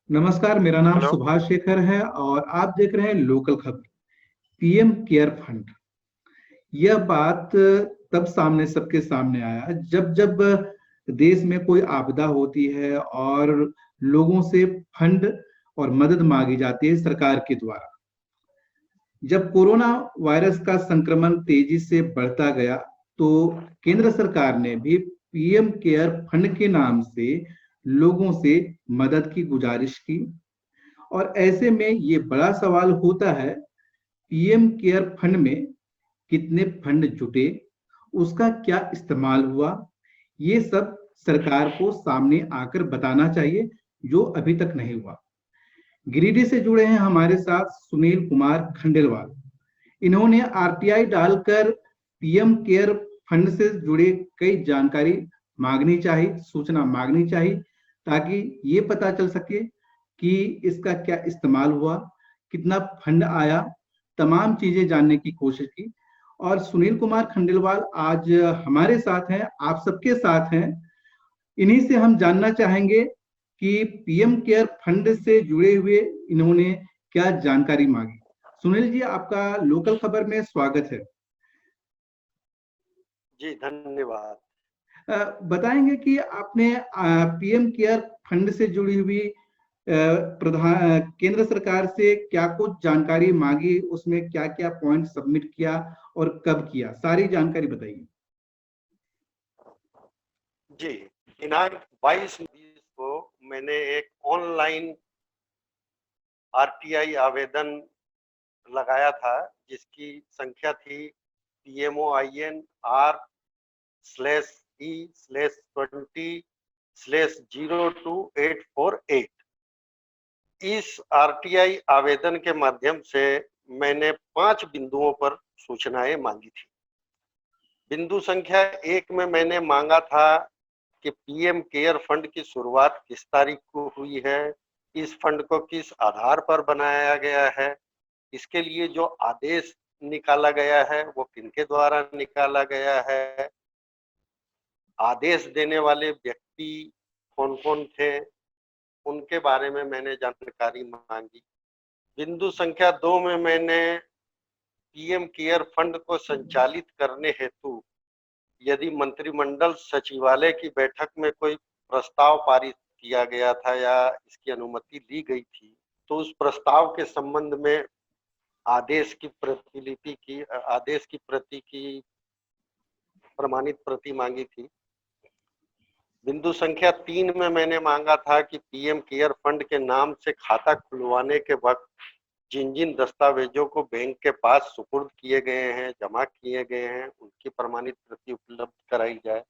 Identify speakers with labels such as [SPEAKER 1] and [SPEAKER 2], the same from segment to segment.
[SPEAKER 1] नमस्कार, मेरा नाम
[SPEAKER 2] हेलो।
[SPEAKER 1] सुभाष शेखर है और आप देख रहे हैं लोकल खबर। पीएम केयर फंड, यह बात तब सामने सबके सामने आया जब जब देश में कोई आपदा होती है और लोगों से फंड और मदद मांगी जाती है सरकार के द्वारा। जब कोरोना वायरस का संक्रमण तेजी से बढ़ता गया तो केंद्र सरकार ने भी पीएम केयर फंड के नाम से लोगों से मदद की गुजारिश की। और ऐसे में ये बड़ा सवाल होता है, पीएम केयर फंड में कितने फंड जुटे, उसका क्या इस्तेमाल हुआ, ये सब सरकार को सामने आकर बताना चाहिए, जो अभी तक नहीं हुआ। गिरिडीह से जुड़े हैं हमारे साथ सुनील कुमार खंडेलवाल। इन्होंने आरटीआई डालकर पीएम केयर फंड से जुड़े कई जानकारी मांगनी चाहिए, सूचना मांगनी चाहिए, ताकि ये पता चल सके कि इसका क्या इस्तेमाल हुआ, कितना फंड आया, तमाम चीजें जानने की कोशिश की। और सुनील कुमार खंडेलवाल आज हमारे साथ हैं, आप सबके साथ हैं। इन्हीं से हम जानना चाहेंगे कि पीएम केयर फंड से जुड़े हुए इन्होंने क्या जानकारी मांगी। सुनील जी, आपका लोकल खबर में स्वागत है।
[SPEAKER 2] जी धन्यवाद।
[SPEAKER 1] बताएंगे कि आपने पीएम केयर फंड से जुड़ी हुई प्रधान केंद्र सरकार से क्या कुछ जानकारी मांगी, उसमें क्या क्या पॉइंट सबमिट किया और कब किया, सारी जानकारी बताइए।
[SPEAKER 2] जी, दिनांक 22 को मैंने एक ऑनलाइन आरटीआई आवेदन लगाया था, जिसकी संख्या थी PMOIN R/E/20/02848। इस आरटीआई आवेदन के माध्यम से मैंने 5 बिंदुओं पर सूचनाएं मांगी थी। बिंदु संख्या 1 में मैंने मांगा था कि पीएम केयर फंड की शुरुआत किस तारीख को हुई है, इस फंड को किस आधार पर बनाया गया है, इसके लिए जो आदेश निकाला गया है वो किनके द्वारा निकाला गया है, आदेश देने वाले व्यक्ति कौन कौन थे, उनके बारे में मैंने जानकारी मांगी। बिंदु संख्या 2 में मैंने पीएम केयर फंड को संचालित करने हेतु यदि मंत्रिमंडल सचिवालय की बैठक में कोई प्रस्ताव पारित किया गया था या इसकी अनुमति ली गई थी, तो उस प्रस्ताव के संबंध में आदेश की प्रति की प्रमाणित प्रति मांगी थी। बिंदु संख्या 3 में मैंने मांगा था कि पीएम केयर फंड के नाम से खाता खुलवाने के वक्त जिन जिन दस्तावेजों को बैंक के पास सुपुर्द किए गए हैं, जमा किए गए हैं, उनकी प्रमाणित प्रति उपलब्ध कराई जाए।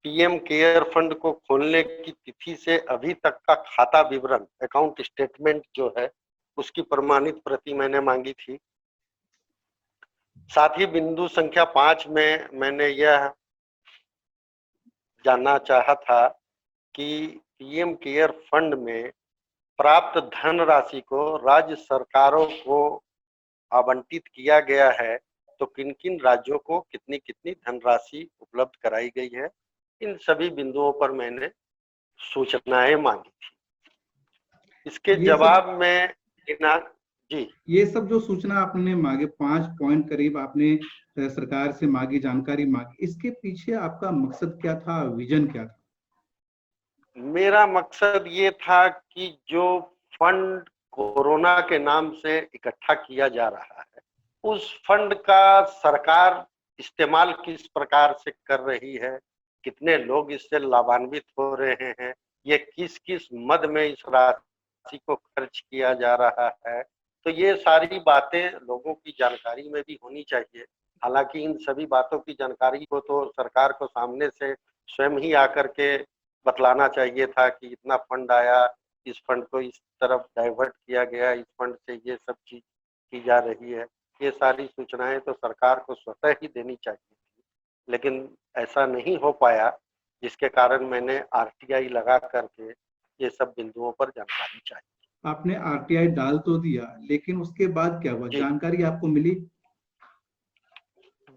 [SPEAKER 2] पीएम केयर फंड को खोलने की तिथि से अभी तक का खाता विवरण, अकाउंट स्टेटमेंट जो है, उसकी प्रमाणित प्रति मैंने मांगी थी। साथ ही बिंदु संख्या 5 में मैंने यह जानना चाहा था कि पीएम केयर फंड में प्राप्त धनराशि को राज्य सरकारों को आवंटित किया गया है, तो किन किन राज्यों को कितनी कितनी धनराशि उपलब्ध कराई गई है। इन सभी बिंदुओं पर मैंने सूचनाएं मांगी थी। इसके जवाब में जी,
[SPEAKER 1] ये सब जो सूचना आपने मांगे, 5 पॉइंट करीब आपने सरकार से मांगी, जानकारी मांगी, इसके पीछे आपका मकसद क्या था, विजन क्या था?
[SPEAKER 2] मेरा मकसद ये था कि जो फंड कोरोना के नाम से इकट्ठा किया जा रहा है, उस फंड का सरकार इस्तेमाल किस प्रकार से कर रही है, कितने लोग इससे लाभान्वित हो रहे हैं, ये किस किस मद में इस राशि को खर्च किया जा रहा है, तो ये सारी बातें लोगों की जानकारी में भी होनी चाहिए। हालांकि इन सभी बातों की जानकारी को तो सरकार को सामने से स्वयं ही आकर के बतलाना चाहिए था कि इतना फंड आया, इस फंड को इस तरफ डाइवर्ट किया गया, इस फंड से ये सब चीज की जा रही है। ये सारी सूचनाएं तो सरकार को स्वतः ही देनी चाहिए थी, लेकिन ऐसा नहीं हो पाया, जिसके कारण मैंने आरटीआई लगा करके ये सब बिंदुओं पर जानकारी चाहिए।
[SPEAKER 1] आपने आरटीआई डाल तो दिया, लेकिन उसके बाद क्या हुआ, जानकारी आपको मिली?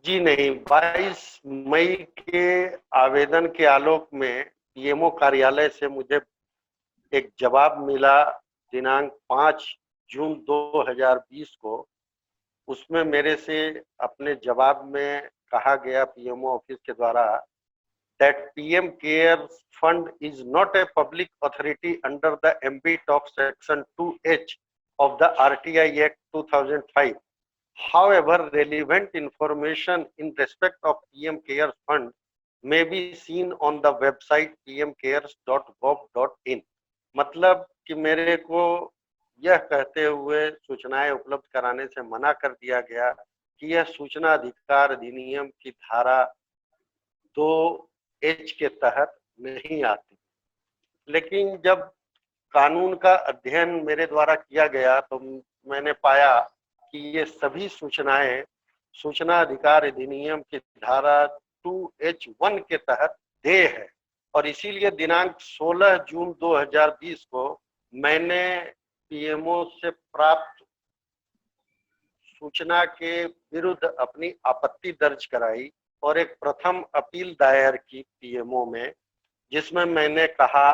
[SPEAKER 2] जी नहीं, 22 मई के आवेदन के आलोक में पीएमओ कार्यालय से मुझे एक जवाब मिला दिनांक 5 जून 2020 को। उसमें मेरे से अपने जवाब में कहा गया पीएमओ ऑफिस के द्वारा that PM Cares Fund is not a public authority under the ambit of Section 2H of the RTI Act 2005. However, relevant information in respect of PM Cares Fund may be seen on the website pmcares.gov.in. मतलब कि मेरे को यह कहते हुए सूचनाएं उपलब्ध कराने से मना कर दिया गया कि यह सूचना अधिकार अधिनियम की धारा 2H के तहत नहीं आती। लेकिन जब कानून का अध्ययन मेरे द्वारा किया गया तो मैंने पाया कि ये सभी सूचनाएं सूचना अधिकार अधिनियम की धारा 2H1 के तहत देय है, और इसीलिए दिनांक 16 जून 2020 को मैंने पीएमओ से प्राप्त सूचना के विरुद्ध अपनी आपत्ति दर्ज कराई और एक प्रथम अपील दायर की पीएमओ में, जिसमें मैंने कहा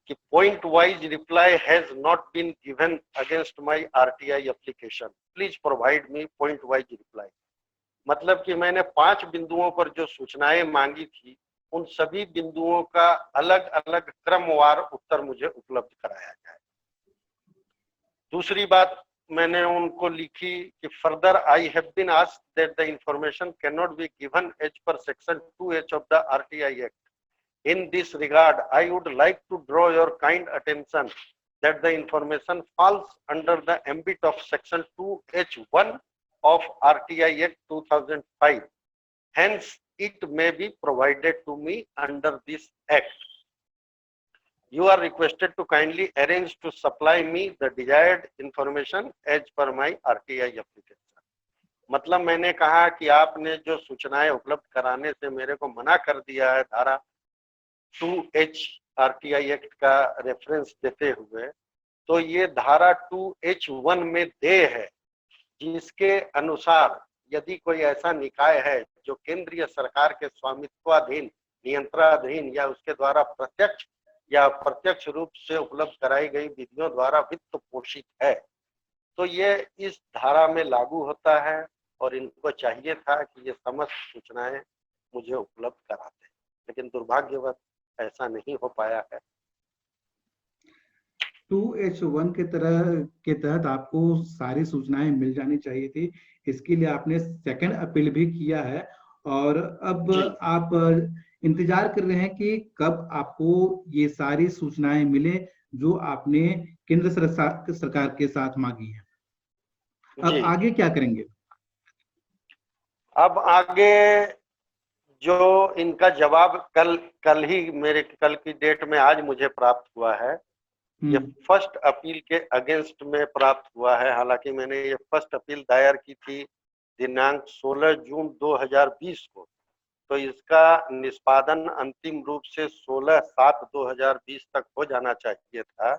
[SPEAKER 2] कि point wise reply has not been given against my RTI application, please provide me point wise reply. मतलब कि मैंने 5 बिंदुओं पर जो सूचनाएं मांगी थी उन सभी बिंदुओं का अलग अलग क्रमवार उत्तर मुझे उपलब्ध कराया जाए। दूसरी बात मैंने उनको लिखी कि further I have been asked that the information can not be given as per section 2H of the RTI act. In this regard, I would like to draw your kind attention that the information falls under the ambit of section 2H1 of RTI Act 2005. Hence, it may be provided to me under this act. You are requested to kindly arrange to supply me the desired information as per my RTI application. मतलब मैंने कहा कि आपने जो सूचनाएं उपलब्ध कराने से मेरे को मना कर दिया है धारा 2H आरटीआई एक्ट का रेफरेंस देते हुए, तो ये धारा 2H1 में देय है, जिसके अनुसार यदि कोई ऐसा निकाय है जो केंद्रीय सरकार के स्वामित्वाधीन, नियंत्रणाधीन या उसके द्वारा प्रत्यक्ष या अप्रत्यक्ष रूप से उपलब्ध कराई गई विधियों द्वारा वित्त पोषित है, तो ये इस धारा में लागू होता है और इनको चाहिए था कि ये समस्त सूचनाएं मुझे उपलब्ध कराते, लेकिन दुर्भाग्यवश ऐसा नहीं हो पाया है।
[SPEAKER 1] 2H1 के तहत आपको सारी सूचनाएं मिल जानी चाहिए थी। इसके लिए आपने सेकंड अपील भी किया है और अब आप इंतजार कर रहे हैं कि कब आपको ये सारी सूचनाएं मिले जो आपने केंद्र सरकार के साथ मांगी है। अब आगे क्या करेंगे?
[SPEAKER 2] अब आगे जो इनका जवाब कल ही मेरे कल की डेट में आज मुझे प्राप्त हुआ है, ये फर्स्ट अपील के अगेंस्ट में प्राप्त हुआ है। हालांकि मैंने ये फर्स्ट अपील दायर की थी दिनांक 16 जून 2020 को, तो इसका निष्पादन अंतिम रूप से 16/7/2020 तक हो जाना चाहिए था,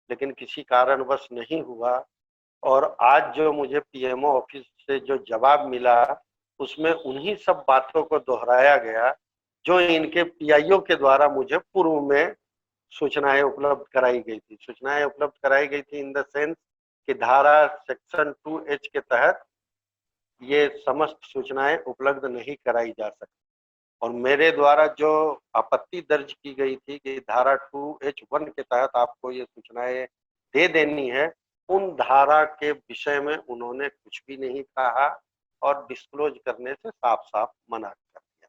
[SPEAKER 2] लेकिन किसी कारणवश नहीं हुआ। और आज जो मुझे पीएमओ ऑफिस से जो जवाब मिला उसमें उन्हीं सब बातों को दोहराया गया जो इनके पीआईओ के द्वारा मुझे पूर्व में सूचनाएं उपलब्ध कराई गई थी। सूचनाएं उपलब्ध कराई गई थी इन द सेंस कि धारा सेक्शन 2H के तहत ये समस्त सूचनाएं उपलब्ध नहीं कराई जा सकती, और मेरे द्वारा जो आपत्ति दर्ज की गई थी कि धारा 2H1 के तहत आपको ये सूचनाएं दे देनी है, उन धारा के विषय में उन्होंने कुछ भी नहीं कहा और डिस्क्लोज करने से साफ साफ मना कर दिया।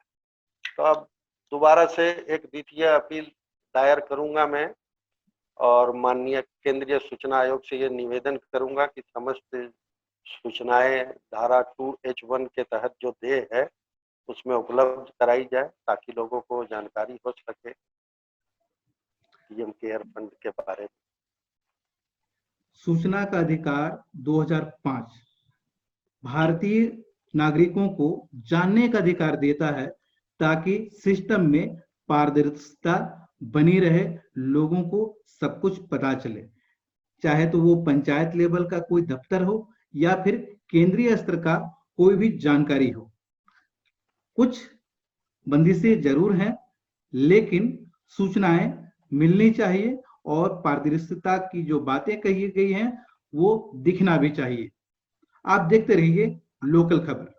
[SPEAKER 2] तो अब दोबारा से एक द्वितीय अपील दायर करूंगा मैं और माननीय केंद्रीय सूचना आयोग से ये निवेदन करूंगा कि समस्त सूचनाएं धारा 2H1 के तहत जो देय है उसमें उपलब्ध कराई जाए ताकि लोगों को जानकारी हो सके पीएम केयर फंड के बारे में।
[SPEAKER 1] सूचना का अधिकार 2005 भारतीय नागरिकों को जानने का अधिकार देता है ताकि सिस्टम में पारदर्शिता बनी रहे, लोगों को सब कुछ पता चले, चाहे तो वो पंचायत लेवल का कोई दफ्तर हो या फिर केंद्रीय स्तर का कोई भी जानकारी हो। कुछ बंदिशें जरूर हैं, लेकिन सूचनाएं मिलनी चाहिए और पारदर्शिता की जो बातें कही गई हैं वो दिखना भी चाहिए। आप देखते रहिए लोकल खबर।